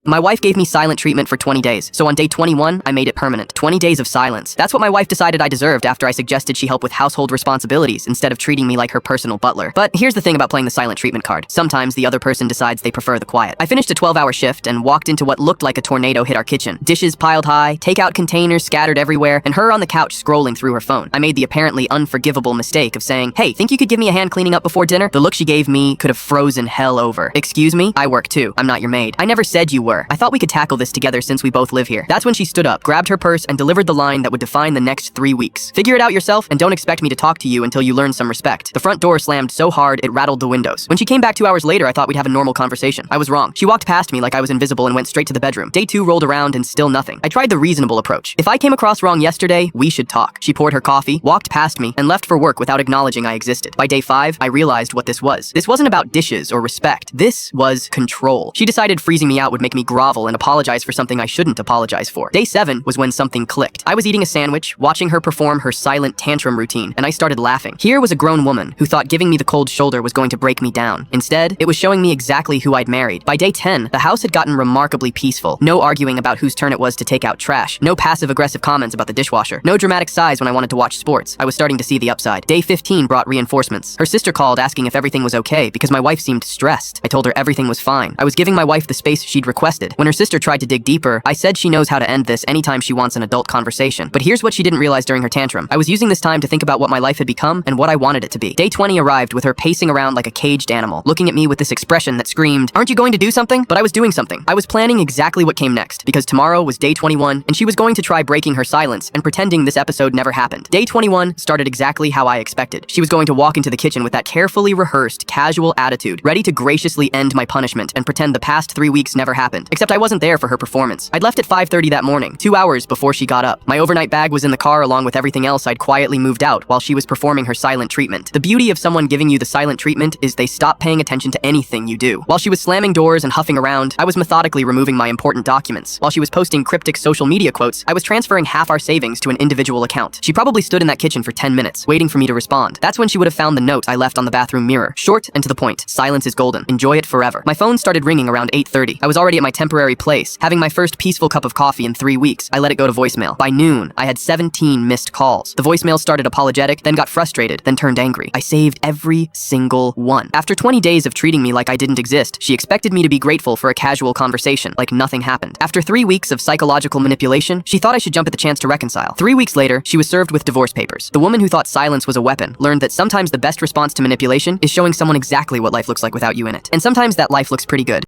My wife gave me silent treatment for 20 days, so on day 21, I made it permanent. 20 days of silence. That's what my wife decided I deserved after I suggested she help with household responsibilities instead of treating me like her personal butler. But here's the thing about playing the silent treatment card. Sometimes the other person decides they prefer the quiet. I finished a 12-hour shift and walked into what looked like a tornado hit our kitchen. Dishes piled high, takeout containers scattered everywhere, and her on the couch scrolling through her phone. I made the apparently unforgivable mistake of saying, "Hey, think you could give me a hand cleaning up before dinner?" The look she gave me could have frozen hell over. "Excuse me? I work too. I'm not your maid." "I never said you were. I thought we could tackle this together since we both live here." That's when she stood up, grabbed her purse, and delivered the line that would define the next 3 weeks. "Figure it out yourself, and don't expect me to talk to you until you learn some respect." The front door slammed so hard it rattled the windows. When she came back 2 hours later, I thought we'd have a normal conversation. I was wrong. She walked past me like I was invisible and went straight to the bedroom. Day 2 rolled around and still nothing. I tried the reasonable approach. If I came across wrong yesterday, we should talk. She poured her coffee, walked past me, and left for work without acknowledging I existed. By day 5, I realized what this was. This wasn't about dishes or respect. This was control. She decided freezing me out would make me grovel and apologize for something I shouldn't apologize for. Day 7 was when something clicked. I was eating a sandwich, watching her perform her silent tantrum routine, and I started laughing. Here was a grown woman who thought giving me the cold shoulder was going to break me down. Instead, it was showing me exactly who I'd married. By day 10, the house had gotten remarkably peaceful. No arguing about whose turn it was to take out trash. No passive-aggressive comments about the dishwasher. No dramatic sighs when I wanted to watch sports. I was starting to see the upside. Day 15 brought reinforcements. Her sister called asking if everything was okay because my wife seemed stressed. I told her everything was fine. I was giving my wife the space she'd requested. When her sister tried to dig deeper, I said she knows how to end this anytime she wants an adult conversation. But here's what she didn't realize during her tantrum. I was using this time to think about what my life had become and what I wanted it to be. Day 20 arrived with her pacing around like a caged animal, looking at me with this expression that screamed, "Aren't you going to do something?" But I was doing something. I was planning exactly what came next, because tomorrow was day 21, and she was going to try breaking her silence and pretending this episode never happened. Day 21 started exactly how I expected. She was going to walk into the kitchen with that carefully rehearsed, casual attitude, ready to graciously end my punishment and pretend the past 3 weeks never happened. Except I wasn't there for her performance. I'd left at 5:30 that morning, 2 hours before she got up. My overnight bag was in the car along with everything else I'd quietly moved out while she was performing her silent treatment. The beauty of someone giving you the silent treatment is they stop paying attention to anything you do. While she was slamming doors and huffing around, I was methodically removing my important documents. While she was posting cryptic social media quotes, I was transferring half our savings to an individual account. She probably stood in that kitchen for 10 minutes, waiting for me to respond. That's when she would have found the note I left on the bathroom mirror. Short and to the point. Silence is golden. Enjoy it forever. My phone started ringing around 8:30. I was already at my temporary place, having my first peaceful cup of coffee in 3 weeks. I let it go to voicemail. By noon, I had 17 missed calls. The voicemail started apologetic, then got frustrated, then turned angry. I saved every single one. After 20 days of treating me like I didn't exist, she expected me to be grateful for a casual conversation, like nothing happened. After 3 weeks of psychological manipulation, she thought I should jump at the chance to reconcile. 3 weeks later, she was served with divorce papers. The woman who thought silence was a weapon learned that sometimes the best response to manipulation is showing someone exactly what life looks like without you in it. And sometimes that life looks pretty good.